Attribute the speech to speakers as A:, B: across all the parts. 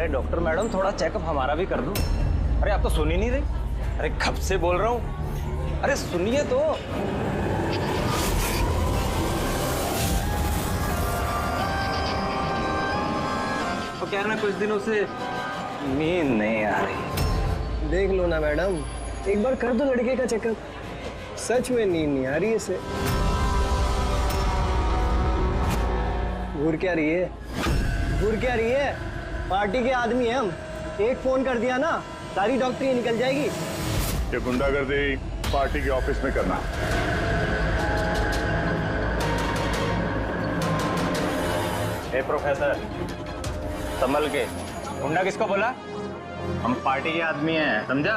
A: अरे doctor madam, थोड़ा checkup हमारा भी कर दो। अरे आप तो सुन ही नहीं रही। अरे कब से बोल रहा हूँ, अरे सुनिए तो। तो क्या है ना, कुछ दिनों से नींद नहीं आ रही।
B: देख लो ना मैडम, एक बार कर दो लड़के का चेकअप। सच में नींद नहीं आ रही है इसे। घूर क्या रही है, घूर क्या रही है? पार्टी के आदमी हैं हम, एक फोन कर दिया ना सारी डॉक्टरी निकल जाएगी।
C: ये गुंडागर्दी पार्टी के ऑफिस में करना।
A: ए प्रोफेसर, संभल के। गुंडा किसको बोला? हम पार्टी के आदमी हैं, समझा?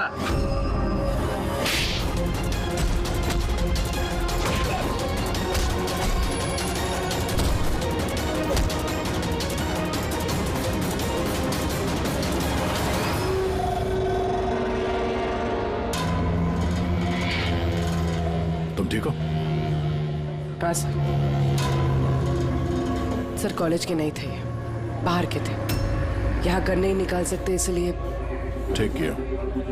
C: तुम ठीक हो?
D: हाँ सर, कॉलेज के नहीं थे, बाहर के थे। यहाँ घर नहीं निकाल सकते इसलिए।
C: ठीक किया,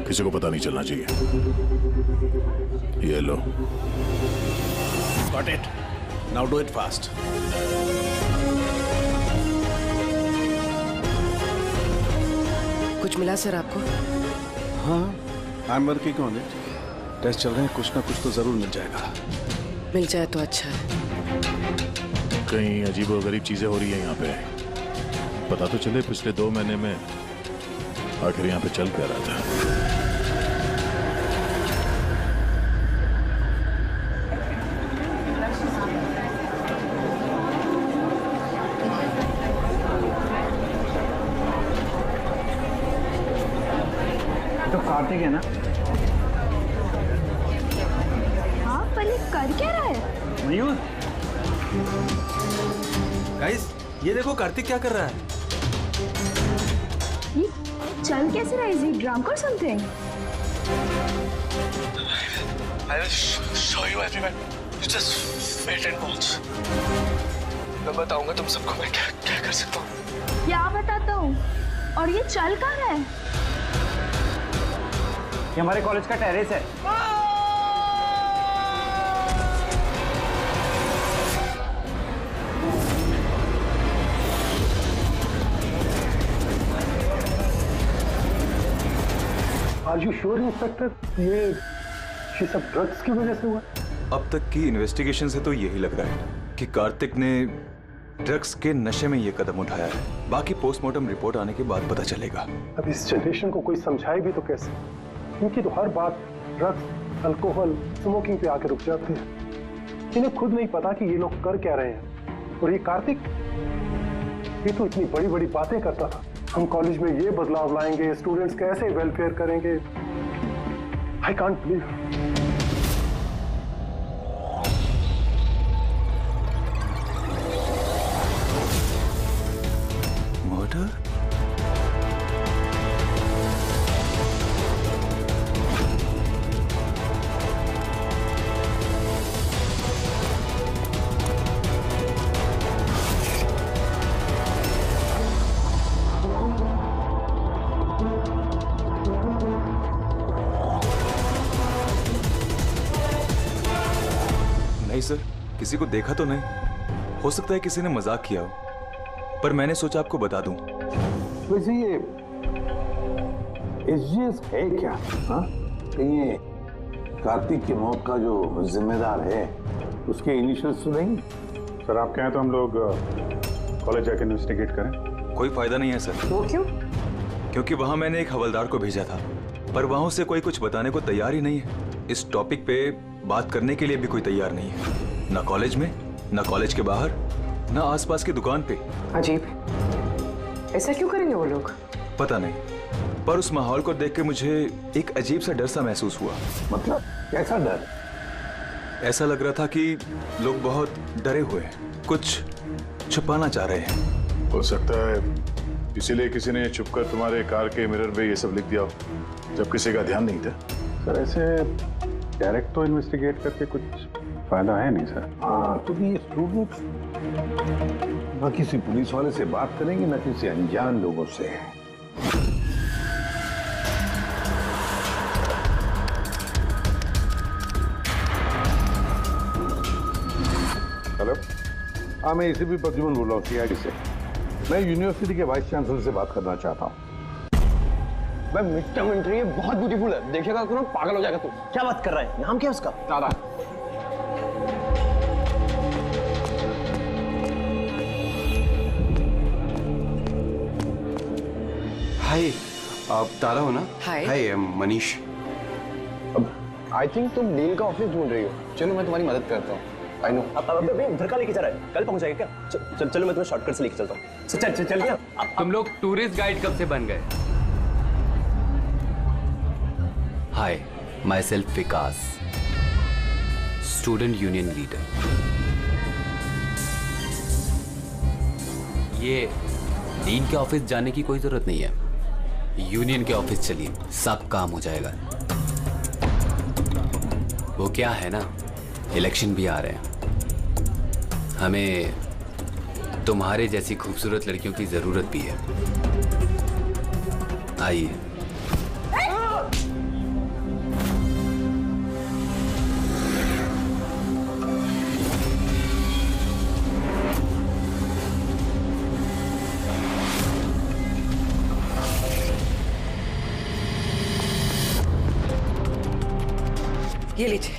C: किसी को पता नहीं चलना चाहिए। ये लो।
E: Got it. Now do it fast.
D: कुछ मिला सर आपको?
E: हाँ, I'm working on it. Test चल रहे हैं, कुछ ना कुछ तो जरूर मिल जाएगा।
D: मिल जाए तो अच्छा है।
C: कहीं अजीबोगरीब चीजें हो रही है यहाँ पे। पता तो चले पिछले 2 महीने में आखिर यहाँ पे चल क्या रहा था।
A: तो कार्तिक है ना?
F: हाँ, पर ये कर क्या रहा है?
A: मयूर,
E: गाइस, ये देखो कार्तिक क्या कर रहा है।
F: ये चल कैसे रहा है? Is he drunk or something?
G: I will show you everyone. You just wait and watch. मैं बताऊंगा तुम सबको मैं क्या क्या कर सकता हूँ।
F: क्या बताता हूँ? और ये चल कहाँ रहा है?
A: ये हमारे कॉलेज का टेरेस है।
C: Are you sure, inspector? ये सब ड्रग्स की वजह से हुआ?
H: अब तक की इन्वेस्टिगेशन से तो यही लग रहा है कि कार्तिक ने ड्रग्स के नशे में ये कदम उठाया है। बाकी पोस्टमार्टम रिपोर्ट आने के बाद पता चलेगा।
C: अब इस जनरेशन को कोई समझाए भी तो कैसे? इनकी तो हर बात ड्रग्स, अल्कोहल, स्मोकिंग पे आके रुक जाती है। इन्हें खुद नहीं पता कि ये लोग कर क्या रहे हैं। और ये कार्तिक, ये तो इतनी बड़ी बड़ी बातें करता था। हम कॉलेज में ये बदलाव लाएंगे, स्टूडेंट्स कैसे वेलफेयर करेंगे। I can't believe.
H: मर्डर? नहीं सर, किसी को देखा तो नहीं। हो सकता है किसी ने मजाक किया हो, पर मैंने सोचा आपको बता दूं।
I: वैसे ये एसजीएस है क्या? हाँ, ये कार्तिक की मौत का जो जिम्मेदार है उसके इनिशियल्स तो नहीं?
C: सर आप कहें तो हम लोग कॉलेज जाके इन्वेस्टिगेट करें।
H: कोई फायदा नहीं है सर।
D: वो क्यों?
H: क्योंकि वहां मैंने एक हवलदार को भेजा था, पर वहां से कोई कुछ बताने को तैयार ही नहीं है। इस टॉपिक पे बात करने के लिए भी कोई तैयार नहीं है, ना कॉलेज में, ना कॉलेज के बाहर, ना आसपास की दुकान पे।
D: अजीब, ऐसा क्यों करेंगे वो लोग?
H: पता नहीं, पर उस माहौल को देख के मुझे एक अजीब सा डर सा महसूस हुआ।
I: मतलब कैसा डर?
H: ऐसा लग रहा था कि लोग बहुत डरे हुए हैं, कुछ छुपाना चाह रहे हैं।
C: हो सकता है इसीलिए किसी ने छुपकर तुम्हारे कार के मिरर पे ये सब लिख दिया हो, जब किसी का ध्यान नहीं था। सर ऐसे डायरेक्ट तो इन्वेस्टिगेट करके कुछ फायदा है नहीं सर।
I: हाँ, तो ये स्टूडेंट्स ना किसी पुलिस वाले से बात करेंगे ना किसी अनजान लोगों से। हाँ, मैं इसे भी प्रद्युमन बोल रहा हूँ CID से। मैं यूनिवर्सिटी के वाइस चांसलर से बात करना चाहता हूँ।
B: भाई मिड टर्म इंटरव्यू बहुत ब्यूटीफुल है, देखेगा तो ना पागल हो जाएगा तू। क्या बात कर रहा है? नाम क्या है उसका?
C: तारा।
J: हाय, आप तारा हो ना?
D: हाय।
J: हाय, मनीष।
B: आई थिंक तुम डील का ऑफिस ढूंढ रही हो। चलो मैं तुम्हारी मदद करता हूँ। I know. अब अभी उधर का लेके जा रहा है, कल पहुंच जाएगा क्या? चलो मैं तुम्हें शॉर्टकट से लेके चलता हूँ। चल क्या?
K: तुम लोग टूरिस्ट गाइड कब से बन गए? Hi, myself Vikas, student union leader. ये डीन के ऑफिस जाने की कोई जरूरत नहीं है, यूनियन के ऑफिस चलिए, सब काम हो जाएगा। वो क्या है ना, इलेक्शन भी आ रहे हैं, हमें तुम्हारे जैसी खूबसूरत लड़कियों की जरूरत भी है। आइए।
D: ये लीजिए।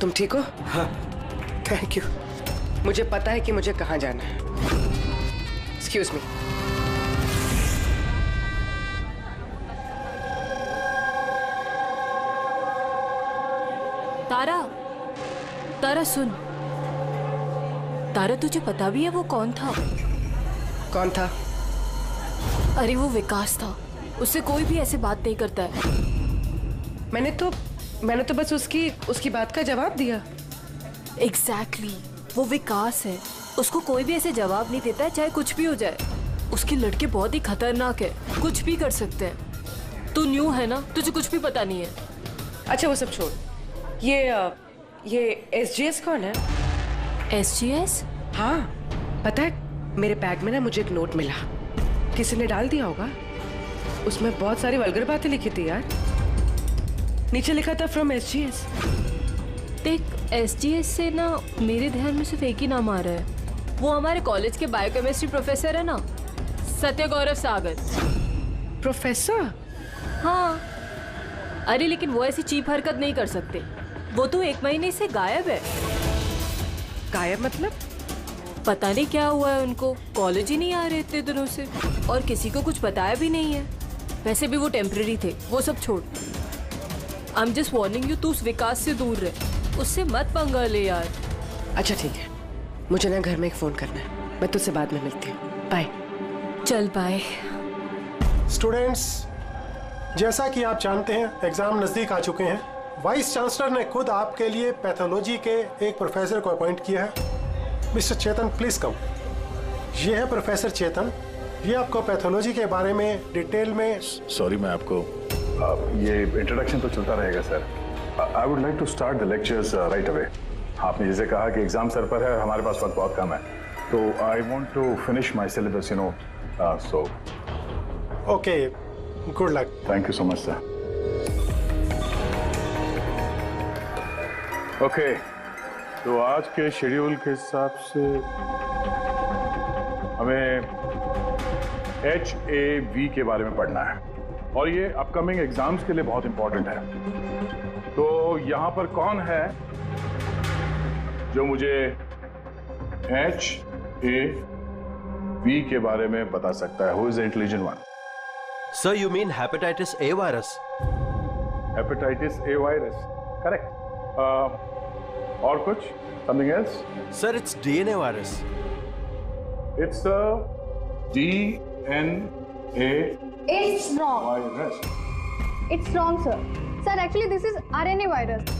D: तुम ठीक हो?
J: हाँ, थैंक यू।
D: मुझे पता है कि मुझे कहाँ जाना है। Excuse me.
F: तारा, तारा सुन। तारा तुझे पता भी है वो कौन था?
D: कौन था?
F: अरे वो विकास था, उससे कोई भी ऐसे बात नहीं करता है।
D: मैंने तो बस उसकी बात का जवाब दिया।
F: एग्जैक्टली, वो विकास है, उसको कोई भी ऐसे जवाब नहीं देता है, चाहे कुछ भी हो जाए। उसके लड़के बहुत ही खतरनाक है, कुछ भी कर सकते हैं। तू न्यू है ना, तुझे कुछ भी पता नहीं है।
D: अच्छा वो सब छोड़, ये SGS कौन है?
F: SGS?
D: हाँ, पता है मेरे बैग में ना मुझे एक नोट मिला, किसी ने डाल दिया होगा। उसमें बहुत सारी वल्गर बातें लिखी थी यार। नीचे लिखा था फ्रॉम SGS।
F: देख, SGS से ना मेरे ध्यान में सिर्फ एक ही नाम आ रहा है। वो हमारे कॉलेज के बायोकेमिस्ट्री प्रोफेसर है ना, सत्य गौरव सागर।
D: प्रोफेसर?
F: हाँ। अरे लेकिन वो ऐसी चीप हरकत नहीं कर सकते। वो तो 1 महीने से गायब है।
D: गायब मतलब?
F: पता नहीं क्या हुआ है उनको, कॉलेज ही नहीं आ रहे इतने दिनों से, और किसी को कुछ बताया भी नहीं है। वैसे भी वो टेम्पररी थे, वो सब छोड़। I am just warning you, तू उस विकास से दूर रहे, उससे मत पंगा ले यार।
D: अच्छा ठीक है, मुझे ना घर में एक फोन करना है, मैं तुझसे बाद में मिलती हूँ। बाय।
F: चल बाय।
C: स्टूडेंट्स, जैसा कि आप जानते हैं एग्जाम नजदीक आ चुके हैं। वाइस चांसलर ने खुद आपके लिए पैथोलॉजी के एक प्रोफेसर को अपॉइंट किया है। Mister Chetan, please come. ये है प्रोफेसर चेतन, ये आपको पैथोलॉजी के बारे में डिटेल में।
E: सॉरी, मैं आपको ये इंट्रोडक्शन तो चलता रहेगा sir. I would like to start the lectures right away. आपने जैसे कहा कि एग्जाम सर पर है और हमारे पास वक्त बहुत कम है, तो I want to finish my syllabus, you know, so
C: okay, good luck.
E: Thank you so much sir. Okay, तो आज के शेड्यूल के हिसाब से हमें HAV के बारे में पढ़ना है और ये अपकमिंग एग्जाम्स के लिए बहुत इंपॉर्टेंट है। तो यहां पर कौन है जो मुझे HAV के बारे में बता सकता है? Who is the intelligent one?
L: Sir, you mean hepatitis A virus?
E: Hepatitis A virus, correct. और कुछ? Something else?
L: Sir, it's DNA virus.
E: It's DNA
M: It's wrong.
E: virus.
M: It's wrong, sir. Sir, actually this is RNA virus.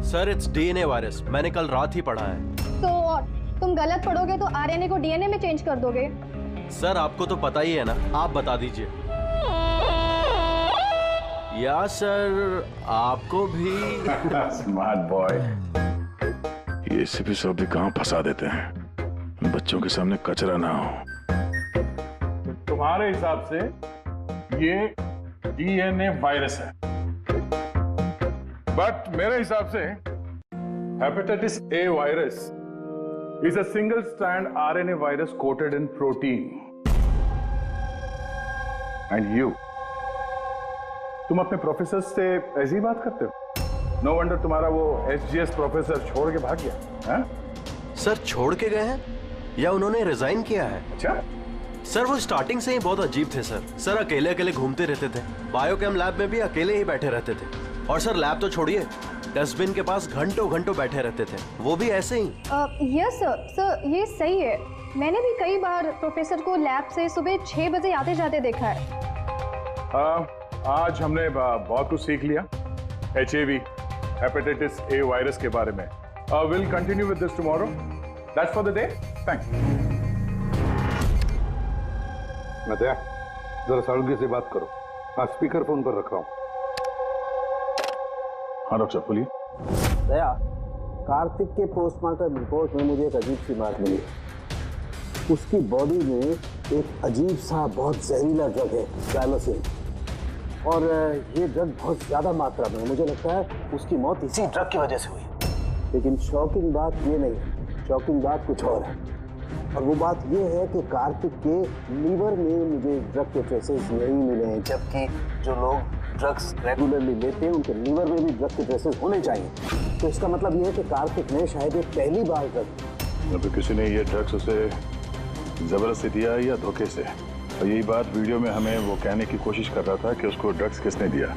L: Sir, it's DNA virus, मैंने कल रात ही पढ़ा है।
M: तो और तुम गलत पढ़ोगे तो RNA को DNA में चेंज कर दोगे।
L: सर, आपको तो पता ही है ना, आप बता दीजिए। या सर, आपको भी।
E: Smart boy. ये सिपी सब भी कहाँ फंसा देते हैं, बच्चों के सामने कचरा ना हो। तुम्हारे हिसाब से ये DNA वायरस है, बट मेरे हिसाब से Hepatitis A virus is a single-strand RNA virus coated in protein. And you, तुम अपने प्रोफेसर से ऐसी बात करते हो? No wonder तुम्हारा वो SGS प्रोफेसर छोड़ के भाग गया, हैं?
L: सर छोड़ के गए हैं या उन्होंने रिजाइन किया है?
E: अच्छा?
L: सर वो स्टार्टिंग से ही बहुत अजीब थे सर। सर अकेले अकेले घूमते रहते थे, बायोकेम लैब में भी अकेले ही बैठे रहते थे। और सर लैब तो छोड़िए, डस्टबिन के पास घंटों घंटों बैठे रहते थे, वो भी ऐसे ही।
M: यस सर, ये सही है। मैंने भी कई बार प्रोफेसर को लैब से सुबह 6 बजे आते जाते देखा है।
E: आज हमने बहुत कुछ सीख लिया HIV, हेपेटाइटिस A वायरस के बारे में। Will continue with this tomorrow. That's for the day. Thanks.
I: Nadiya, जरा सालुंगी से बात करो। हाँ, स्पीकर फोन पर रख रहा हूँ।
E: हाँ डॉक्टर, बोलिए।
I: दया, कार्तिक के पोस्टमार्टम रिपोर्ट में मुझे एक अजीब सी बात मिली। उसकी बॉडी में एक अजीब सा बहुत जहरीला ड्रग है, डायलोसिन, और ये ड्रग बहुत ज्यादा मात्रा में। मुझे लगता है उसकी मौत इसी ड्रग की वजह से हुई। लेकिन शॉकिंग बात ये नहीं, शॉकिंग बात कुछ और है। और वो बात ये है कि कार्तिक के लीवर में मुझे ड्रग के ट्रेसेस नहीं मिले हैं, जबकि जो लोग ड्रग्स रेगुलरली लेते हैं उनके लीवर में भी ड्रग के ट्रेसेस होने चाहिए। तो इसका मतलब ये है कि कार्तिक ने शायद ये पहली बार ड्रग,
E: या फिर किसी ने ये ड्रग्स उसे जबरदस्ती दिया या धोखे से। और यही बात वीडियो में हमें वो कहने की कोशिश कर रहा था कि उसको ड्रग्स किसने दिया,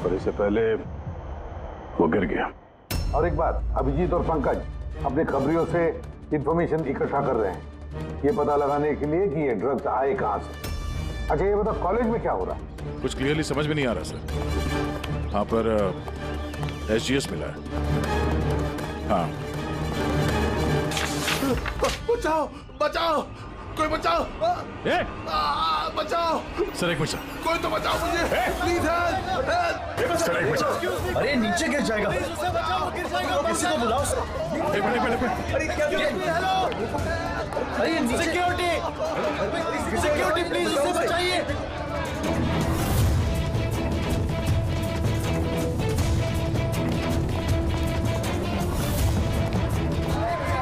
E: और इससे पहले वो गिर गया।
I: और एक बात, अभिजीत और पंकज अपने खबरियों से इंफॉर्मेशन इकट्ठा कर रहे हैं ये पता लगाने के लिए कि ये ड्रग्स आए कहाँ से। अच्छा ये बताओ, कॉलेज में क्या हो रहा है?
E: कुछ क्लियरली समझ में नहीं आ रहा सर। हाँ पर SGS मिला है। हाँ।
G: बचाओ बचाओ, कोई बचाओ, बचाओ
E: सर एक मिनट,
G: कोई तो बचाओ मुझे, प्लीज हेल्प।
E: सर एक मिनट।
L: अरे नीचे गिर जाएगा, किसी को बुलाओ सर।
E: एक मिनट।
L: अरे क्या अरे सिक्योरिटी प्लीज उसे बचाइए।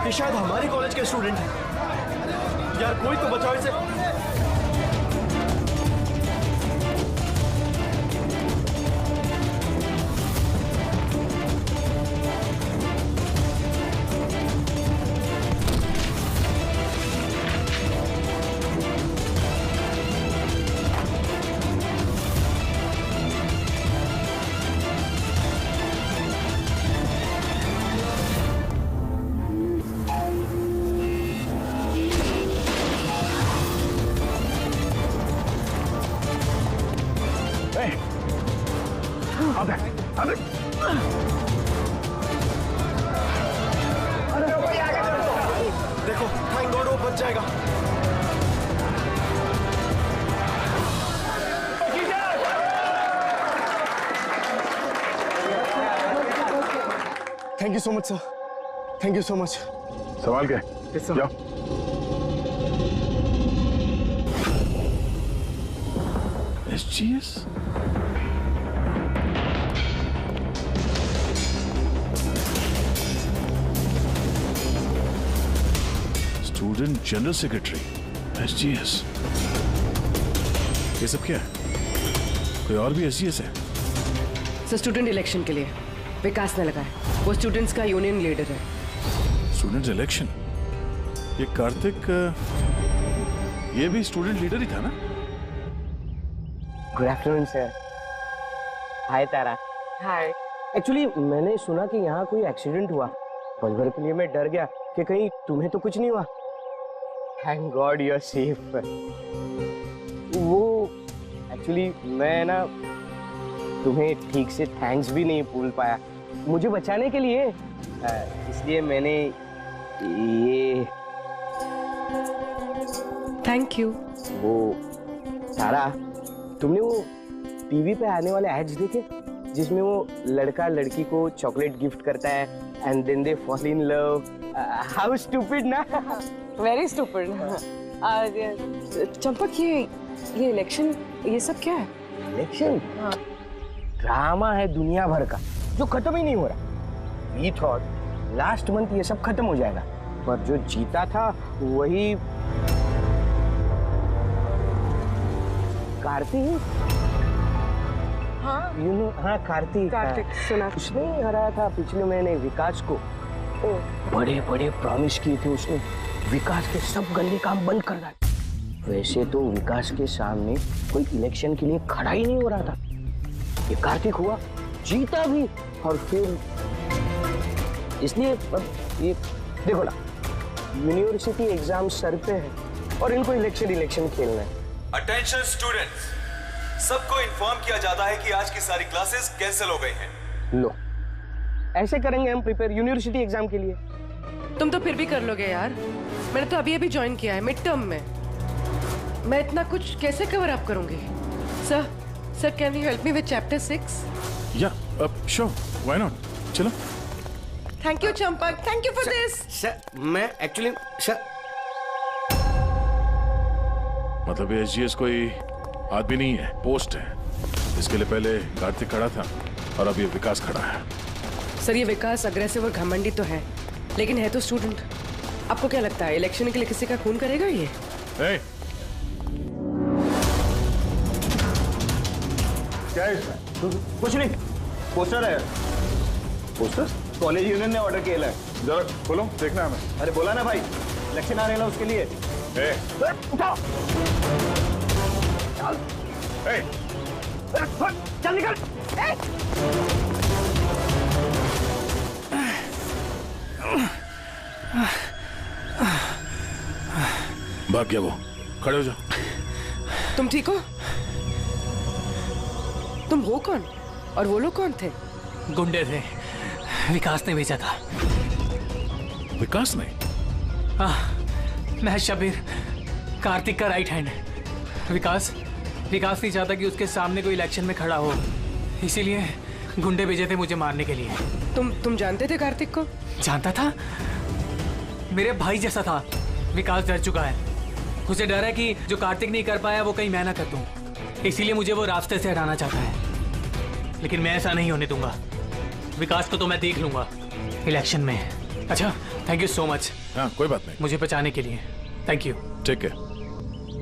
L: ये शायद हमारे कॉलेज के स्टूडेंट हैं यार, कोई तो बचाओ इसे। देखो, थैंक गॉड वो बच जाएगा।
B: Thank you so much sir, thank you so much.
E: संभाल के जाओ। SGS? Student general secretary, SGS। ये सब क्या है? कोई और भी SGS है?
D: सर स्टूडेंट इलेक्शन के लिए विकास ने लगाया। वो स्टूडेंट्स का यूनियन लीडर है।
E: Student election? ये कार्तिक ये भी स्टूडेंट लीडर ही था ना?
N: Good afternoon sir. Hi Tara.
D: Hi.
N: Actually मैंने सुना कि यहाँ कोई एक्सीडेंट हुआ। पल भर के लिए मैं डर गया कि कहीं तुम्हें तो कुछ नहीं हुआ। Thank God you are safe. वो एक्चुअली मैं ना तुम्हें ठीक से थैंक्स भी नहीं बोल पाया मुझे बचाने के लिए, इसलिए मैंने ये।
D: Thank you.
N: वो तारा, तुमने वो टीवी पे आने वाले एड्स देखे जिसमें वो लड़का लड़की को चॉकलेट गिफ्ट करता है and then they fall in love? How stupid ना।
D: Very stupid. चंपक, ये इलेक्शन ये सब क्या है?
N: इलेक्शन ड्रामा है दुनिया भर का जो खत्म ही नहीं हो रहा। We thought लास्ट मंथ ये सब खत्म हो जाएगा, पर जो जीता था वही कार्तिक। हाँ हाँ कार्तिक सुना। उसने हराया था पिछले महीने विकास को। बड़े बड़े प्रॉमिस किए थे उसने, विकास के सब गंदे काम बंद कर डाले। वैसे तो विकास के सामने कोई इलेक्शन के लिए खड़ा ही नहीं हो रहा था। ये कार्तिक हुआ, जीता भी, और फिर इसलिए ये देखो ना, यूनिवर्सिटी एग्जाम सर पे है और इनको इलेक्शन खेलना है।
H: अटेंशन स्टूडेंट्स, सबको इन्फॉर्म किया जाता है कि आज की सारी क्लासेस कैंसिल हो गई हैं।
N: लो, ऐसे करेंगे हम प्रिपेयर यूनिवर्सिटी एग्जाम के लिए।
D: तुम तो फिर भी कर लोगे यार, मैंने तो अभी ज्वाइन किया है मिड टर्म में। मैं इतना कुछ कैसे कवर अप करूंगी? Sir can you help me with chapter 6?
E: या श्योर, व्हाई नॉट, चलो।
D: Thank you Champak, thank you for this.
N: Sir मैं एक्चुअली सर,
E: मतलब ये एसजीएस कोई आदमी नहीं है, पोस्ट है। इसके लिए पहले कार्तिक खड़ा था और अब ये विकास खड़ा है।
D: सर ये विकास अग्रेसिव और घमंडी तो है, लेकिन है तो स्टूडेंट। आपको क्या लगता है इलेक्शन के लिए किसी का खून करेगा ये?
E: hey!
B: क्या है इसमें? कुछ नहीं, पोस्टर है। पोस्टर? कॉलेज यूनियन ने ऑर्डर किया है।
E: जरा खोलो, देखना है हमें।
B: अरे बोला ना भाई, इलेक्शन आ रहे ना उसके लिए। उठाओ, चल निकल।
E: भाग गया वो, खड़े हो जाओ।
D: तुम ठीक हो? तुम हो कौन और वो लोग कौन थे?
O: गुंडे थे, विकास ने भेजा था।
E: विकास ने?
O: मैं शबीर, कार्तिक का राइट हैंड। विकास नहीं चाहता कि उसके सामने कोई इलेक्शन में खड़ा हो, इसीलिए गुंडे भेजे थे मुझे मारने के लिए।
D: तुम जानते थे कार्तिक को?
O: जानता था, मेरे भाई जैसा था। विकास डर चुका है, उसे डर है कि जो कार्तिक नहीं कर पाया वो कहीं मैं ना कर दूं, इसीलिए मुझे वो रास्ते से हटाना चाहता है। लेकिन मैं ऐसा नहीं होने दूंगा। विकास को तो मैं देख लूंगा इलेक्शन में। अच्छा, थैंक यू सो मच।
E: हाँ, कोई बात नहीं,
O: मुझे बचाने के लिए थैंक यू।
E: ठीक है,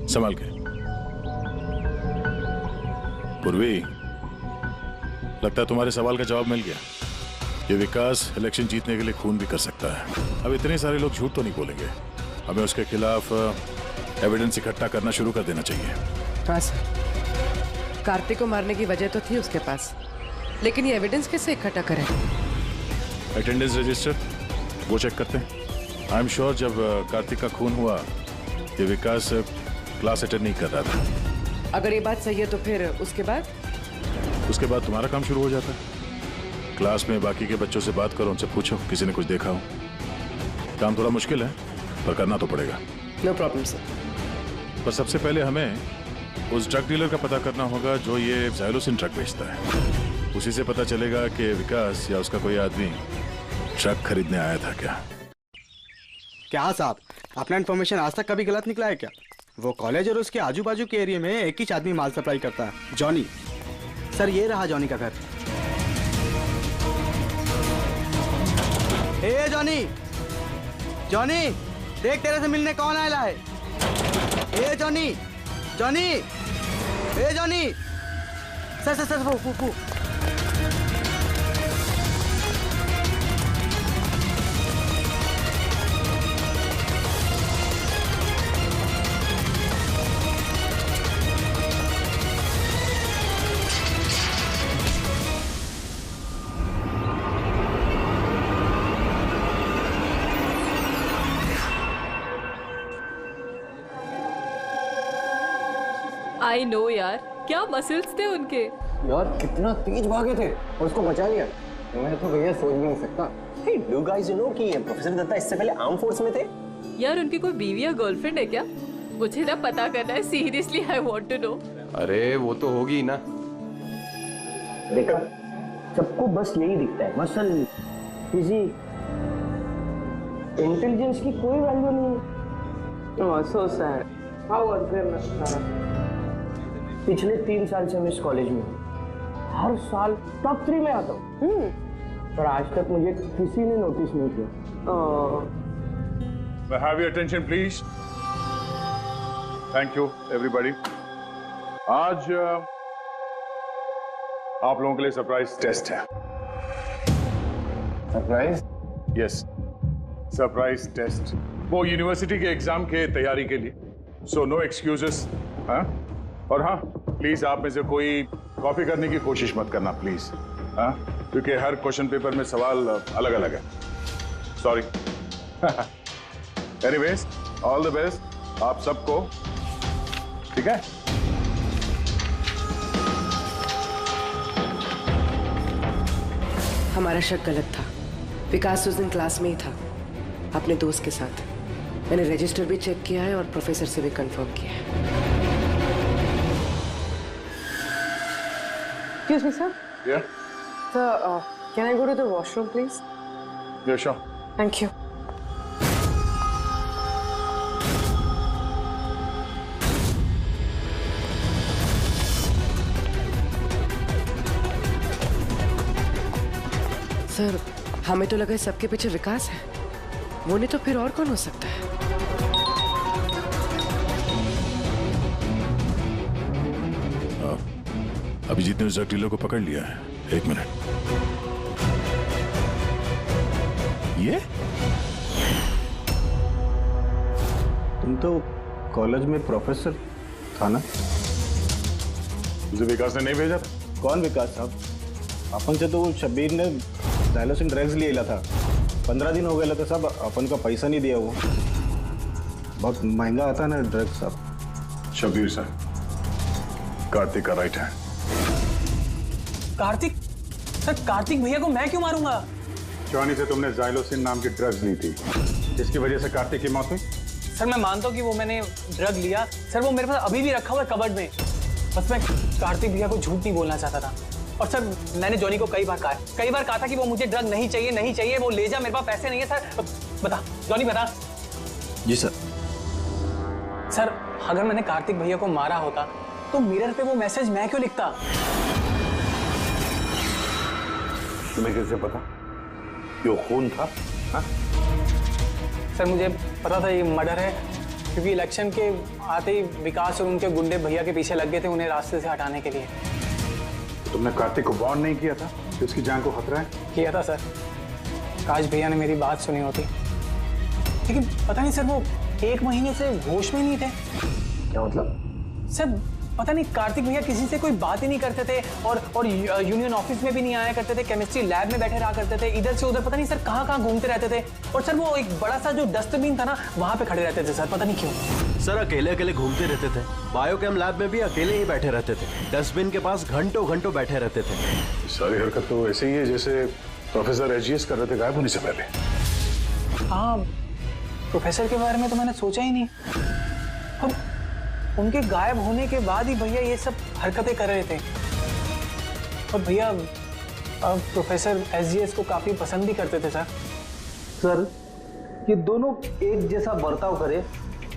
E: संभाल के। पूर्वी, लगता है तुम्हारे सवाल का जवाब मिल गया। ये विकास इलेक्शन जीतने के लिए खून भी कर सकता है। अब इतने सारे लोग झूठ तो नहीं बोलेंगे, हमें उसके खिलाफ एविडेंस इकट्ठा करना शुरू कर देना चाहिए।
D: हाँ सर, कार्तिक को मारने की वजह तो थी उसके पास, लेकिन ये एविडेंस कैसे इकट्ठा करें?
E: अटेंडेंस रजिस्टर वो चेक करते हैं। आई एम श्योर जब कार्तिक का खून हुआ ये विकास क्लास अटेंड नहीं कर रहा था।
D: अगर ये बात सही है तो फिर उसके बाद
E: तुम्हारा काम शुरू हो जाता है। क्लास में बाकी के बच्चों से बात करो, उनसे पूछो किसी ने कुछ देखा हो। काम थोड़ा मुश्किल है पर करना तो पड़ेगा।
D: No problem sir.
E: पर सबसे पहले हमें उस ड्रग डीलर का पता करना होगा जो ये ज़ाइलोसिन ड्रग बेचता है। उसी से पता चलेगा कि विकास या उसका कोई आदमी ड्रग खरीदने आया था क्या
P: साहब, अपना इन्फॉर्मेशन आज तक कभी गलत निकला है क्या? वो कॉलेज और उसके आजू बाजू के एरिया में एक ही आदमी माल सप्लाई करता है, जॉनी। सर ये रहा जॉनी का घर। ए जॉनी, जॉनी देख तेरे से मिलने कौन आया है। ए जॉनी, जॉनी, ए जॉनी। सर वो
F: आई नो यार, क्या मसल्स थे उनके।
B: यार कितना तेज भागे थे और उसको बचा लिया। मैं तो भैया सोच भी नहीं सकता। Hey, do you guys know कि प्रोफेसर दत्ता इससे पहले आर्म फोर्स में थे?
F: यार उनकी कोई बीवी या गर्लफ्रेंड है क्या? मुझे ना पता करना है, seriously I want to know.
J: अरे वो तो होगी ना।
N: देखा, सबको बस यही दिखता है, मसल, फिजिक, इंटेलिजेंस की कोई वैल्यू नहीं है। So sad, how unfair. पिछले 3 साल से मैं इस कॉलेज में हूँ, हर साल टॉप 3 में आता हूँ। पर आज तक मुझे किसी ने नोटिस नहीं किया।
E: Have your attention, please. Thank you, everybody. आज आप लोगों के लिए सरप्राइज टेस्ट है।
B: सरप्राइज?
E: Yes, surprise test. वो यूनिवर्सिटी के एग्जाम के तैयारी के लिए। So no excuses. हाँ? और हाँ, प्लीज आप में से कोई कॉपी करने की कोशिश मत करना, प्लीज। हाँ? क्योंकि हर क्वेश्चन पेपर में सवाल अलग अलग है। Sorry. Anyways, all the best आप सबको। ठीक है?
D: हमारा शक गलत था। विकास उस दिन क्लास में ही था अपने दोस्त के साथ। मैंने रजिस्टर भी चेक किया है और प्रोफेसर से भी कंफर्म किया है।
Q: Excuse me, sir.
E: Yeah.
Q: Sir, can I go to the washroom, please?
E: Yeah, sure.
Q: Thank you.
D: Sir, हमें तो लगा सबके पीछे विकास है। वो नहीं तो फिर और कौन हो सकता है?
E: अभिजीत ने उस ड्रग डीलर को पकड़ लिया है। 1 मिनट। ये
B: तुम तो कॉलेज में प्रोफेसर था ना?
E: मुझे विकास ने नहीं भेजा था।
B: कौन विकास साहब? अपन से तो शब्बीर ने डायलोसिन ड्रग्स ले था। 15 दिन हो गए थे साहब, अपन का पैसा नहीं दिया। वो बहुत महंगा आता ना ड्रग्स साहब।
E: शब्बीर सर, कार्तिक का राइट है।
O: कार्तिक? सर, कार्तिक भैया को मैं क्यों मारूंगा?
E: जॉनी से तुमने जाइलोसिन नाम की ड्रग्स ली थी, जिसकी वजह से कार्तिक की मौत हुई।
O: सर, मैं मानता हूँ कि वो मैंने ड्रग लिया। सर, वो मेरे पास अभी भी रखा हुआ है कबर्ड में। बस मैं कार्तिक भैया को झूठ नहीं बोलना चाहता था। और सर, मैंने जॉनी को कई बार कहा था कि वो मुझे ड्रग नहीं चाहिए, वो ले जा, मेरे पास पैसे नहीं है। सर बता, जॉनी बता।
B: जी सर।
O: सर, अगर मैंने कार्तिक भैया को मारा होता तो मिरर पे वो मैसेज मैं क्यों लिखता?
E: तुम्हें कैसे पता कि वो खून था? हा?
O: सर, मुझे पता था ये मर्डर है, क्योंकि इलेक्शन के आते ही विकास और उनके गुंडे भैया के पीछे लग गए थे उन्हें रास्ते से हटाने के लिए।
E: तुमने कार्तिक को वार्न नहीं किया था कि उसकी जान को खतरा है?
O: किया था सर। काश भैया ने मेरी बात सुनी होती। लेकिन पता नहीं सर, वो 1 महीने से होश में नहीं थे।
B: क्या मतलब?
O: सर, पता नहीं, कार्तिक भैया किसी से कोई बात ही नहीं करते थे और यूनियन ऑफिस में भी नहीं आया करते थे। केमिस्ट्री लैब में बैठे रहा करते थे, इधर से उधर पता नहीं सर कहाँ घूमते रहते थे। और सर, वो एक बड़ा सा जो डस्टबिन था ना, वहां पे खड़े रहते थे सर, पता नहीं क्यों।
L: सर, अकेले घूमते रहते थे। बायोकेम लैब में भी अकेले ही बैठे रहते थे। डस्टबिन के पास घंटों बैठे रहते थे।
E: सारी हरकत तो ऐसे ही है जैसे प्रोफेसर एचजीएस कर रहे थे गायब होने से पहले।
O: हाँ, प्रोफेसर के बारे में तो मैंने सोचा ही नहीं। अब उनके गायब होने के बाद ही भैया ये सब हरकतें कर रहे थे। और भैया प्रोफेसर एचजीएस को काफी पसंद भी करते थे सर।
I: सर, ये दोनों एक जैसा बर्ताव करे,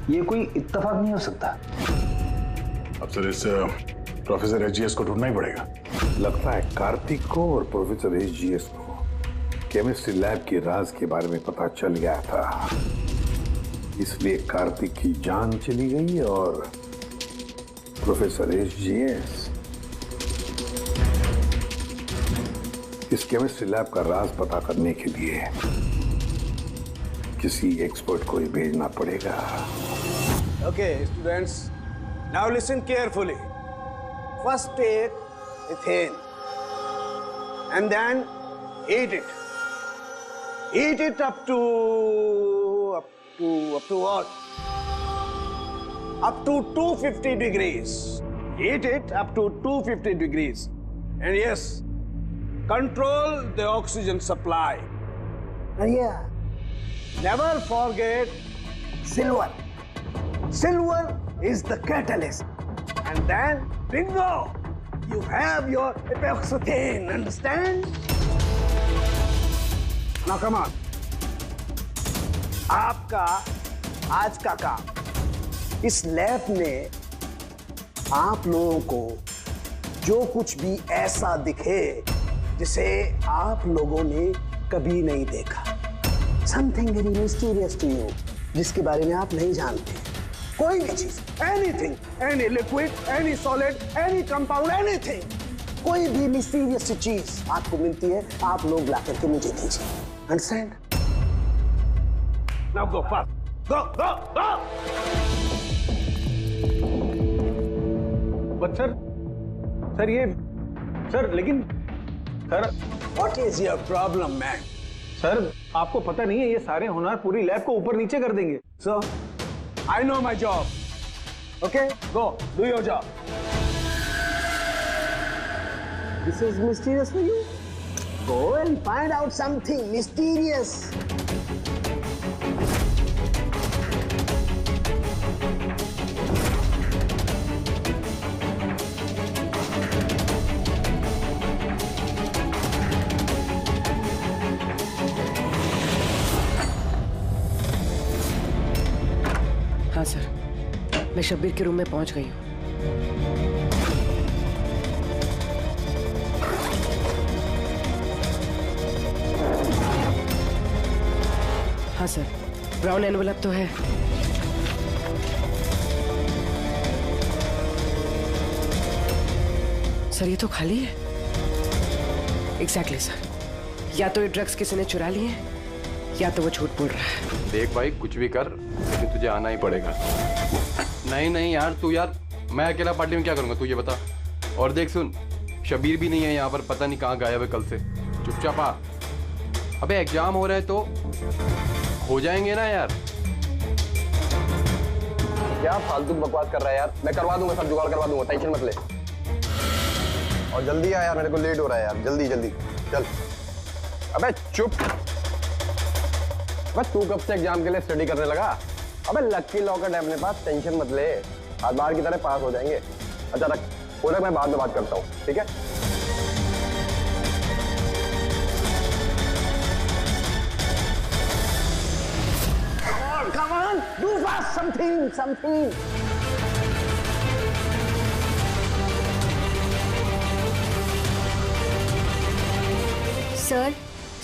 I: ये कोई इत्तेफाक नहीं हो सकता।
E: अब सर, इस प्रोफेसर एचजीएस को ढूंढना ही पड़ेगा।
R: लगता है कार्तिक को और प्रोफेसर एचजीएस को केमिस्ट्री लैब के राज के बारे में पता चल गया था, इसलिए कार्तिक की जान चली गई और प्रोफेसर एचजीएस इस केमिस्ट्री लैब का राज पता करने के लिए किसी एक्सपर्ट को ही भेजना पड़ेगा।
I: Okay, students, now listen carefully. First take ethane and then heat it. Heat it up to what? Up to 250 degrees. Heat it up to 250 degrees. And yes, control the oxygen supply. And yeah, never forget silver. Silver is the catalyst. And then, bingo! You have your epoxythane, understand? Now come on. आपका आज का काम, इस lab में आप लोगों को जो कुछ भी ऐसा दिखे जिसे आप लोगों ने कभी नहीं देखा। Something very mysterious to you, जिसके बारे में आप नहीं जानते। कोई भी चीज, anything, any liquid, any solid, any compound, anything, कोई भी मिस्टीरियस चीज आपको मिलती है, आप लोग ला करके मुझे दीजिए। Understand? Now go fast, go go go.
B: But sir ये सर, लेकिन sir,
I: what is your problem man?
B: Sir आपको पता नहीं है, ये सारे होनहार पूरी लैब को ऊपर नीचे कर देंगे।
I: So I know my job, okay, go do your job. This is mysterious for you, go and find out something mysterious.
D: हाँ सर, मैं शब्बीर के रूम में पहुंच गई हूँ। हाँ सर, ब्राउन एनवलप तो है। सर ये तो खाली है। एग्जैक्टली सर, या तो ये ड्रग्स किसी ने चुरा लिए हैं, या तो वो झूठ बोल रहा है।
J: देख भाई, कुछ भी कर लेकिन तुझे आना ही पड़ेगा। नहीं यार, तू यार, मैं अकेला पार्टी में क्या करूंगा तू ये बता। और देख सुन, शबीर भी नहीं है यहाँ पर, पता नहीं कहाँ गायब है कल से। चुपचाप आ। अबे एग्जाम हो रहा है तो हो जाएंगे ना यार।
S: क्या फालतू बकवास कर रहा है यार, मैं करवा दूंगा, सब जुगाड़ करवा दूंगा, टेंशन मत ले। और जल्दी आ यार, मेरे को लेट हो रहा है यार, जल्दी जल्दी चल। अबे चुप, बस तू कब से एग्जाम के लिए स्टडी करने लगा? अबे लकी लॉकेट है अपने पास, टेंशन मत ले, आज बाहर की तरह पास हो जाएंगे। अच्छा रख, बोले मैं बाद में बात करता हूँ, ठीक है?
I: Come on, do fast, something.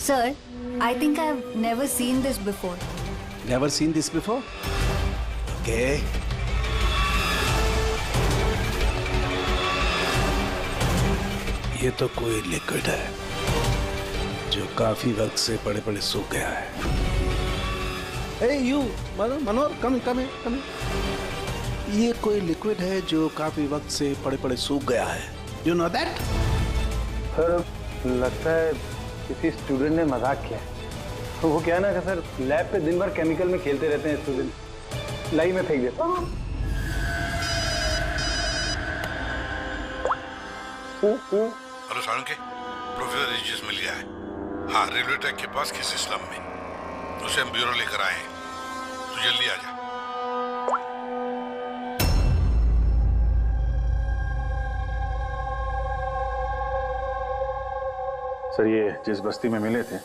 T: Sir, I think I've never seen this before.
I: Never seen this before? Okay. ये तो कोई लिक्विड है जो काफी वक्त से पड़े पड़े सूख गया है। Hey you, Manohar, come here. ये कोई लिक्विड है जो काफी वक्त से पड़े पड़े सूख गया है। You know that?
B: सर लगता है किसी स्टूडेंट ने मजाक किया। तो वो क्या है ना कि सर, लैब पे दिन भर केमिकल में खेलते रहते हैं स्टूडेंट, लाई में फेंक देता।
R: हेलो साळुंके, प्रोफेसर एजीएस मिल गया है। हाँ, रेलवे ट्रैक के पास किसी स्लम में, उसे हम ब्यूरो लेकर आए हैं। तू जल्दी आ जा।
E: सर ये जिस बस्ती में मिले थे,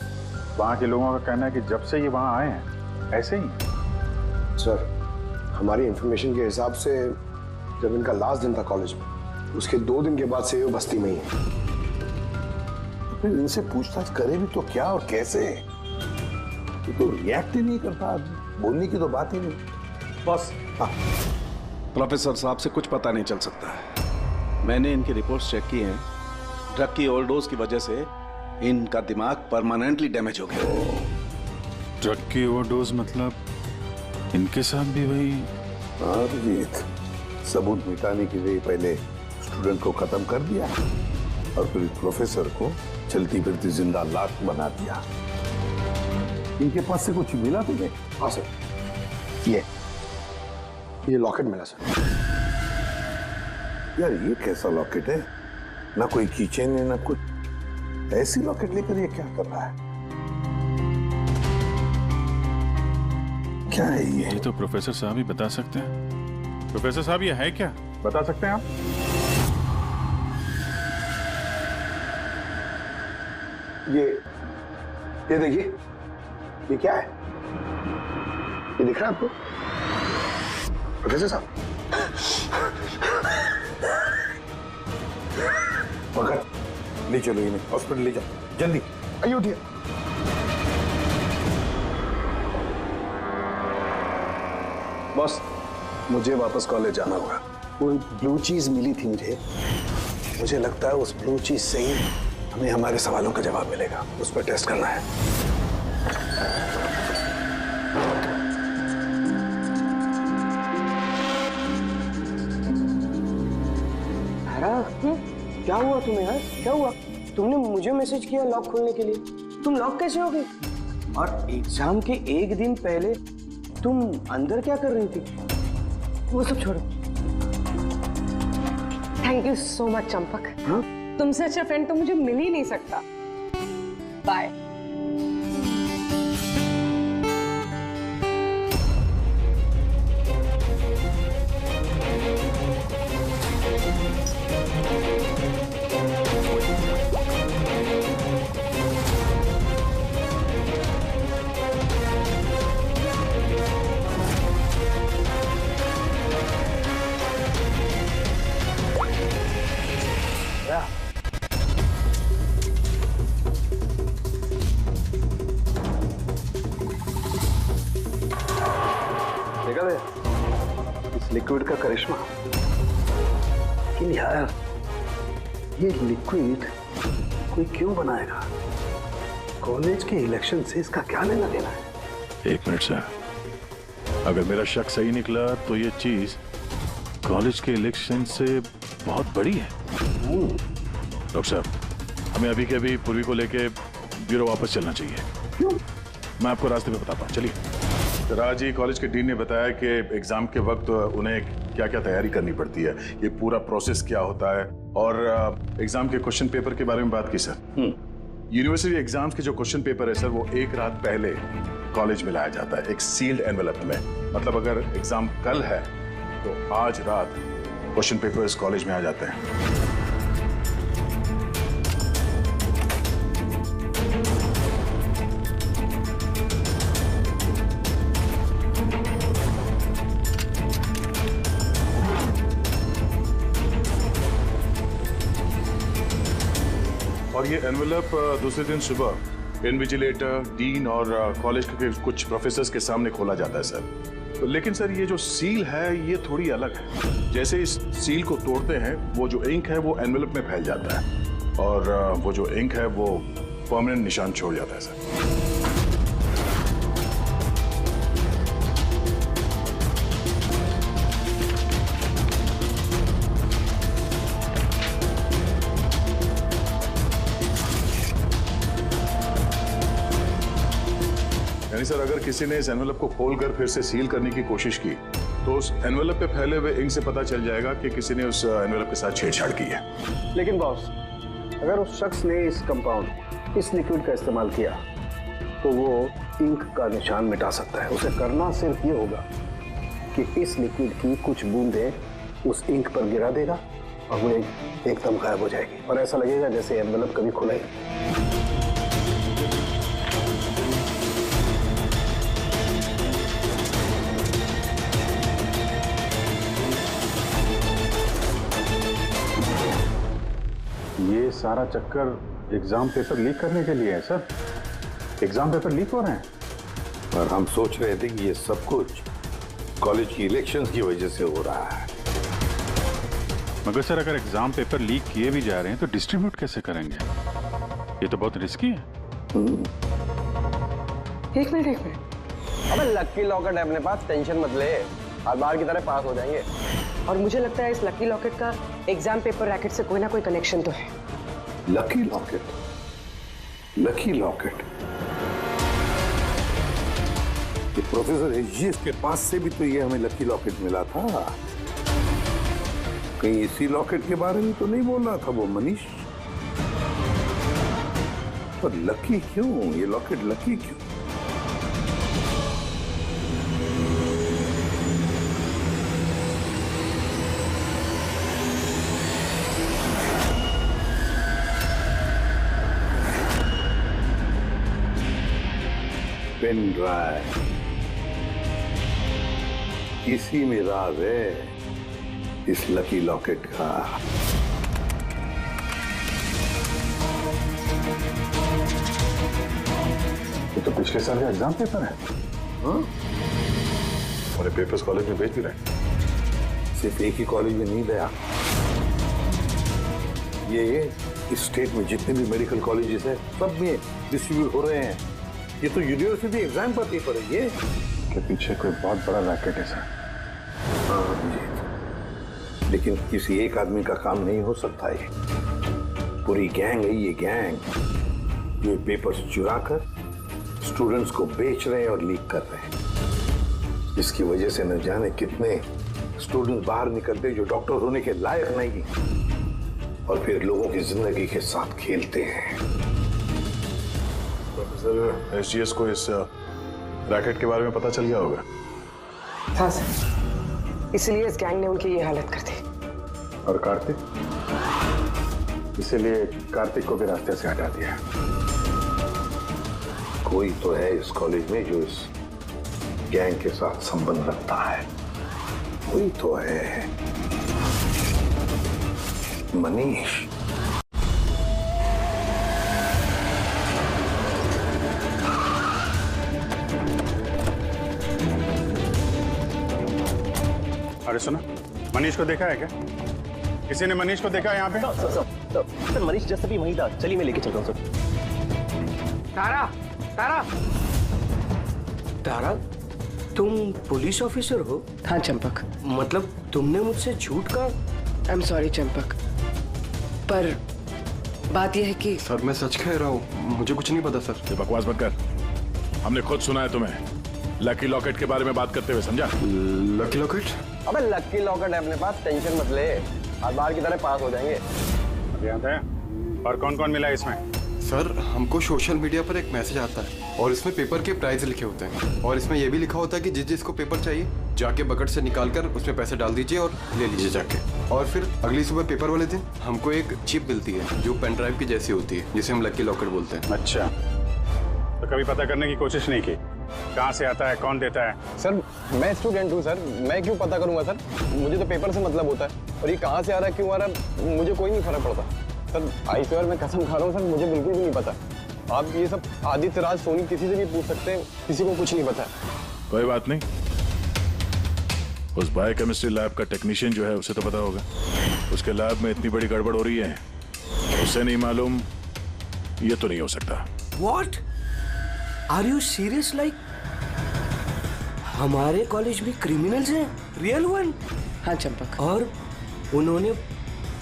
E: वहाँ के लोगों का कहना है कि जब से ये वहाँ आए हैं ऐसे ही।
C: सर, हमारी इंफॉर्मेशन के हिसाब से जब इनका लास्ट दिन था कॉलेज में, उसके 2 दिन के बाद से वो बस्ती में ही है।
R: तो फिर इनसे पूछताछ करे भी तो क्या और कैसे? ये तो रिएक्ट ही नहीं करता, बोलने की तो बात ही नहीं।
B: बस
I: प्रोफेसर साहब से कुछ पता नहीं चल सकता है। मैंने इनकी रिपोर्ट्स चेक की हैं। ड्रग की ओवरडोज की वजह से इनका दिमाग परमानेंटली डैमेज हो गया।
E: ड्रग की ओवरडोज मतलब इनके साथ भी वही?
R: अभिजीत, सबूत मिटाने के लिए पहले स्टूडेंट को खत्म कर दिया और फिर प्रोफेसर को चलती फिरती जिंदा लाश बना दिया। इनके पास से कुछ मिला तुझे?
C: हाँ सर, ये लॉकेट मिला सर।
R: यार ये कैसा लॉकेट है? ना कोई कीचेन है ना कुछ, ऐसी लॉकेट लेकर ये क्या कर रहा है? क्या है ये?
E: तो प्रोफेसर साहब ही बता सकते हैं। प्रोफेसर साहब ये है क्या, बता सकते हैं आप?
C: ये देखिए, ये क्या है? ये दिख रहा है आपको प्रोफेसर साहब?
R: ले चलो इन्हें हॉस्पिटल ले जाओ जल्दी। आइए उठिए।
I: बॉस, मुझे वापस कॉलेज जाना होगा। वो ब्लू चीज मिली थी मुझे लगता है उस ब्लू चीज से ही हमें हमारे सवालों का जवाब मिलेगा। उस पर टेस्ट करना है।
N: क्या हुआ तुम्हें यार? क्या हुआ? तुमने मुझे मैसेज किया लॉक खोलने के लिए। तुम लॉक कैसे हो गई? और एग्जाम के एक दिन पहले तुम अंदर क्या कर रही थी?
Q: वो सब छोड़ो। Thank you so much Champak.
N: हाँ?
Q: तुमसे अच्छा फ्रेंड तो मुझे मिल ही नहीं सकता। बाय।
I: इस लिक्विड का करिश्मा। लेकिन यार ये लिक्विड कोई क्यों बनाएगा? कॉलेज के इलेक्शन से इसका क्या लेना देना है?
E: एक मिनट सर, अगर मेरा शक सही निकला तो ये चीज कॉलेज के इलेक्शन से बहुत बड़ी है। डॉक्टर साहब, हमें अभी के अभी पूर्वी को लेके ब्यूरो वापस चलना चाहिए।
I: क्यों?
E: मैं आपको रास्ते में बताता हूँ, चलिए। राज जी, कॉलेज के डीन ने बताया कि एग्जाम के वक्त उन्हें क्या क्या तैयारी करनी पड़ती है, ये पूरा प्रोसेस क्या होता है, और एग्जाम के क्वेश्चन पेपर के बारे में बात की सर। यूनिवर्सिटी एग्जाम्स के जो क्वेश्चन पेपर है सर, वो एक रात पहले कॉलेज में लाया जाता है एक सील्ड एनवेलप में। मतलब अगर एग्जाम कल है तो आज रात क्वेश्चन पेपर्स कॉलेज में आ जाते हैं। और ये एनवेलप दूसरे दिन सुबह इन्विजिलेटर, डीन और कॉलेज के कुछ प्रोफेसर्स के सामने खोला जाता है सर। लेकिन सर ये जो सील है ये थोड़ी अलग है। जैसे इस सील को तोड़ते हैं, वो जो इंक है वो एनवेलप में फैल जाता है और वो जो इंक है वो परमानेंट निशान छोड़ जाता है सर। यानी सर अगर किसी ने इस एनवेलप को खोलकर फिर से सील करने की कोशिश की तो उस एनवेलप पे फैले हुए इंक से पता चल जाएगा कि किसी ने उस एनवेलप के साथ छेड़छाड़ की है।
I: लेकिन बॉस, अगर उस शख्स ने इस कंपाउंड, इस लिक्विड का इस्तेमाल किया तो वो इंक का निशान मिटा सकता है। उसे करना सिर्फ ये होगा कि इस लिक्विड की कुछ बूंदें उस इंक पर गिरा देगा और वो एकदम गायब हो जाएगी और ऐसा लगेगा जैसे एनवेलप कभी खुला ही नहीं।
E: ये सारा चक्कर एग्जाम पेपर लीक करने के लिए है सर। एग्जाम पेपर लीक हो रहे हैं।
R: पर हम सोच रहे थे कि ये सब कुछ कॉलेज की इलेक्शंस की वजह से हो रहा है।
E: मगर सर अगर एग्जाम पेपर लीक किए भी जा रहे हैं तो डिस्ट्रीब्यूट कैसे करेंगे? ये तो बहुत रिस्की है।
Q: एक मिनट।
S: अबे लकी लॉकेट है अपने पास, टेंशन मत ले, हर बार की तरह पास हो जाएंगे।
Q: और मुझे लगता है इस लकी लॉकेट का एग्जाम पेपर रैकेट से कोई ना कोई कनेक्शन तो है।
R: Lucky locket? Lucky locket? ये प्रोफेसर एजीएस के पास से भी तो ये हमें लकी लॉकेट मिला था। कहीं इसी लॉकेट के बारे में तो नहीं बोल रहा था वो मनीष? पर लकी क्यों? ये लॉकेट लकी क्यों? पेन ड्राइव, इसी में राज है इस लकी लॉकेट का।
E: ये तो पिछले साल का एग्जाम पेपर है। और पेपर्स कॉलेज में भेज भी रहे।
R: सिर्फ एक ही कॉलेज में नहीं गया, ये इस स्टेट में जितने भी मेडिकल कॉलेजेस हैं सब में डिस्ट्रीब्यूट हो रहे हैं। ये तो यूनिवर्सिटी एग्जाम का पेपर है। ये
E: के पीछे कोई बहुत बड़ा रैकेट है सर।
R: हाँ जी, लेकिन किसी एक आदमी का काम नहीं हो सकता। ये पूरी गैंग है, ये गैंग जो ये पेपर्स चुरा कर स्टूडेंट्स को बेच रहे हैं और लीक कर रहे हैं। इसकी वजह से न जाने कितने स्टूडेंट्स बाहर निकलते जो डॉक्टर होने के लायक नहीं और फिर लोगों की जिंदगी के साथ खेलते हैं।
E: प्रोफेसर एसजीएस को इस रैकेट के बारे में पता चल गया होगा।
Q: हाँ सर, इसलिए इस गैंग ने उनकी ये हालत कर दी।
E: और कार्तिक, इसीलिए कार्तिक को भी रास्ते से हटा दिया।
R: कोई तो है इस कॉलेज में जो इस गैंग के साथ संबंध रखता है। कोई तो है, मनीष।
B: अरे सुनो, मनीष को देखा है क्या? किसी ने मनीष को देखा है यहाँ पे?
N: सर मनीष जैसे भी वहीं था। चलिए मैं लेके चल रहा हूँ सर। तारा, तारा, तारा, तुम पुलिस ऑफिसर हो?
D: हाँ चंपक।
N: मतलब तुमने मुझसे झूठ कहा?
D: आई एम सॉरी चंपक, पर बात यह है कि
J: सर मैं सच कह रहा हूँ, मुझे कुछ नहीं पता सर।
E: ये बकवास मत कर, हमने खुद सुना है तुम्हें लकी लॉकेट के बारे में बात करते हुए, समझा?
J: Lucky locket?
S: अबे लकी लॉकेट है अपने पास, टेंशन मत ले, आज बाहर की तरह पास हो जाएंगे।
B: और कौन कौन मिला इसमें?
J: सर हमको सोशल मीडिया पर एक मैसेज आता है और इसमें पेपर के प्राइस लिखे होते हैं और इसमें यह भी लिखा होता है कि जिस जिसको पेपर चाहिए जाके बकेट से निकाल कर उसमें पैसे डाल दीजिए और ले लीजिए जाके। और फिर अगली सुबह पेपर वाले दिन हमको एक चिप मिलती है जो पेन ड्राइव की जैसी होती है, जिसे हम लकी लॉकेट बोलते हैं।
B: अच्छा, तो कभी पता करने की कोशिश नहीं की कहाँ से आता है, कौन देता है?
S: सर मैं स्टूडेंट हूँ सर, मैं क्यों पता करूंगा सर? मुझे तो पेपर से मतलब होता है और ये कहाँ से आ रहा है, क्यों आ रहा है, मुझे कोई नहीं फर्क पड़ता सर। आई स्वेयर मैं कसम खा रहा हूँ सर, मुझे बिल्कुल भी नहीं पता। आप ये सब आदित्य राज सोनी किसी से भी पूछ सकते हैं, किसी को कुछ नहीं पता।
E: कोई बात नहीं, उस बायोकेमिस्ट्री लैब का टेक्नीशियन जो है उसे तो पता होगा। उसके लैब में इतनी बड़ी गड़बड़ हो रही है, उसे नहीं मालूम, ये तो नहीं हो सकता।
N: What? Are you serious? Like हमारे कॉलेज में क्रिमिनल्स हैं, रियल वन?
D: हाँ चंपक।
N: और उन्होंने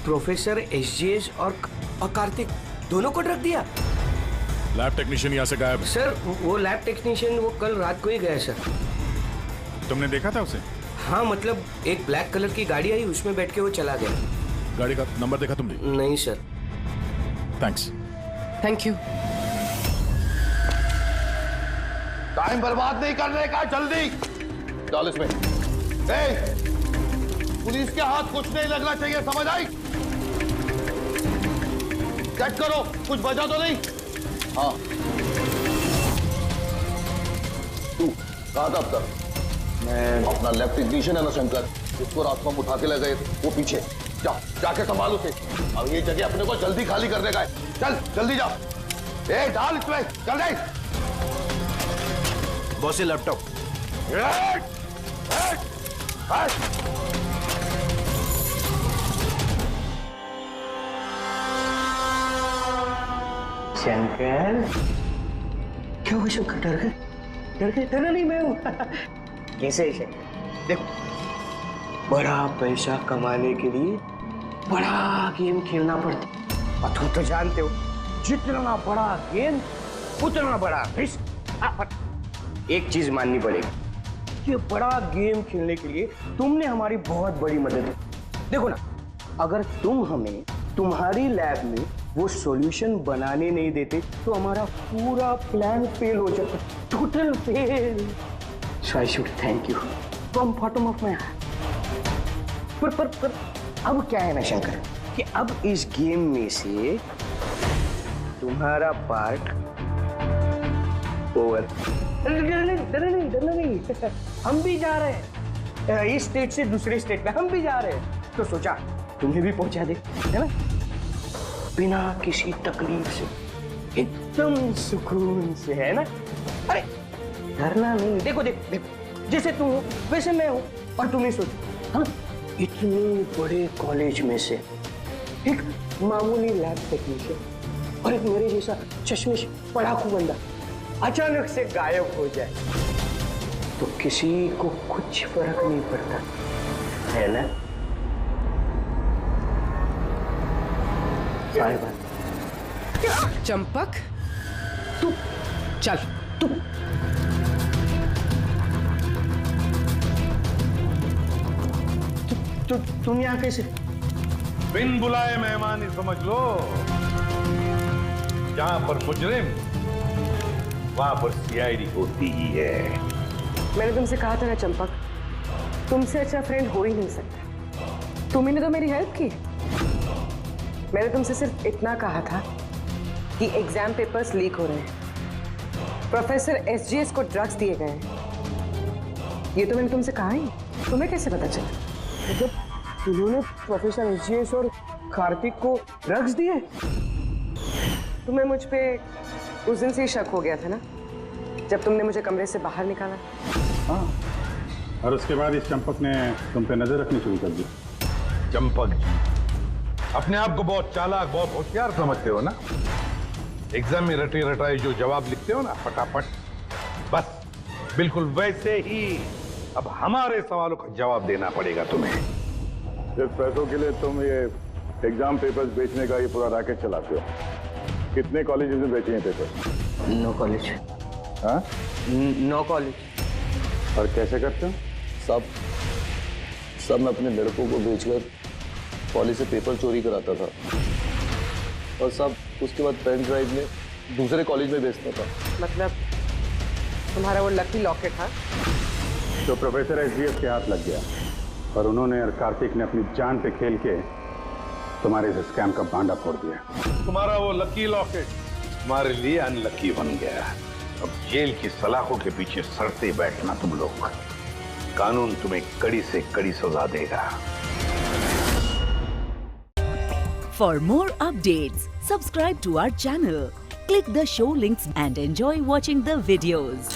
N: प्रोफेसर एसजीएस और कार्तिक दोनों को रख दिया।
E: लैब टेक्नीशियन यहाँ से गायब।
N: सर वो लैब टेक्नीशियन वो कल रात को ही गया सर।
E: तुमने देखा था उसे?
N: हाँ मतलब एक ब्लैक कलर की गाड़ी आई, उसमें बैठ के वो चला गया।
E: गाड़ी का नंबर देखा तुमने?
N: नहीं sir.
E: Thanks.
D: Thank you.
R: Time बर्बाद नहीं करने का, जल्दी डाल इसमें। पुलिस के हाथ कुछ नहीं लगना चाहिए, समझ आई? चेक करो, कुछ बचा तो नहीं? हाँ तू कहा था अब तक? मैं अपना लैब टेक्नीशियन है ना शंकर, जिसको रात में उठा के ले गए वो पीछे जाके संभाल उसे। अब ये जगह अपने को जल्दी खाली करने का है, चल जल्दी जा। डाल इसमें जल्दी।
L: बॉस ये लैपटॉप।
N: शंकर, क्या हुआ शंकर? डर गए? डर गए? डरा नहीं, मैं हूं। कैसे शंकर? देखो, बड़ा पैसा कमाने के लिए बड़ा गेम खेलना पड़ता, और तुम तो जानते हो जितना बड़ा गेम उतना बड़ा रिस्क। एक चीज माननी पड़ेगी, ये बड़ा गेम खेलने के लिए तुमने हमारी बहुत बड़ी मदद की। देखो ना, अगर तुम हमें तुम्हारी लैब में वो सॉल्यूशन बनाने नहीं देते तो हमारा पूरा प्लान फेल हो जाता, total fail. So I should thank you from bottom of my heart. पर अब क्या है ना शंकर, कि अब इस गेम में से तुम्हारा पार्ट ओवर। डरना नहीं, हम भी जा रहे हैं इस स्टेट से दूसरे स्टेट में, हम भी जा रहे हैं, तो सोचा तुम्हें भी पहुंचा दे, है ना, बिना किसी तकलीफ से। एकदम सुकून से, है ना? अरे डरना नहीं। देखो देख, जैसे तू हो वैसे मैं हूँ। और तुम ही सोचो, हाँ, इतने बड़े कॉलेज में से एक मामूली लैब टेक्नीशियन और एक मेरे जैसा चश्मिश पढ़ाकू बंदा अचानक से गायब हो जाए तो किसी को कुछ फर्क नहीं पड़ता, है ना? Bye bye.
D: चंपक, तू चल, तू
N: तुम यहाँ कैसे?
R: बिन बुलाए मेहमान ही समझ लो। जहां पर मुजरिम वहां पर सीआईडी होती ही है।
Q: मैंने तुमसे कहा था ना चंपक, तुमसे अच्छा फ्रेंड हो ही नहीं सकता। तुमने तो मेरी हेल्प की। मैंने तुमसे सिर्फ इतना कहा था कि एग्जाम पेपर्स लीक हो रहे हैं, प्रोफेसर एसजीएस को ड्रग्स दिए गए हैं। ये तो मैंने तुमसे कहा ही। तुम्हें कैसे पता चला?
N: मतलब उन्होंने प्रोफेसर एसजीएस और कार्तिक को ड्रग्स दिए?
Q: तुम्हें मुझ पे उस दिन से ही शक हो गया था ना, जब तुमने मुझे कमरे से बाहर निकाला।
E: हाँ, और उसके बाद इस चंपक ने तुम पे नजर रखनी शुरू कर दी।
R: चंपक जी अपने आप को बहुत चालाक, बहुत होशियार समझते हो ना। एग्जाम में रटे रटाए जो जवाब लिखते हो ना फटाफट, बस बिल्कुल वैसे ही अब हमारे सवालों का जवाब देना पड़ेगा तुम्हें।
E: सिर्फ पैसों के लिए तुम ये एग्जाम पेपर्स बेचने का ये पूरा रैकेट चलाते हो। कितने कॉलेजेस में बेचे हैं पेपर?
N: No college.
E: हाँ?
N: No college.
E: और कैसे करते हो?
S: सब मैं अपने लड़कों को बेचकर कॉलेज से पेपर चोरी कराता था और सब उसके बाद पेन ड्राइव में दूसरे कॉलेज में बेचता था।
Q: मतलब तुम्हारा वो लकी लॉकेट था
E: तो प्रोफेसर एसजीएस के हाथ लग गया और उन्होंने और कार्तिक ने अपनी जान पे खेल के तुम्हारे इस स्कैम का भांडा फोड़ दिया।
R: तुम्हारा वो लकी लॉकेट तुम्हारे लिए अनलकी बन गया। अब जेल की सलाखों के पीछे सड़ते बैठना तुम लोग। कानून तुम्हें कड़ी से कड़ी सजा देगा।
U: For more updates, subscribe to our channel, click the show links and enjoy watching the videos.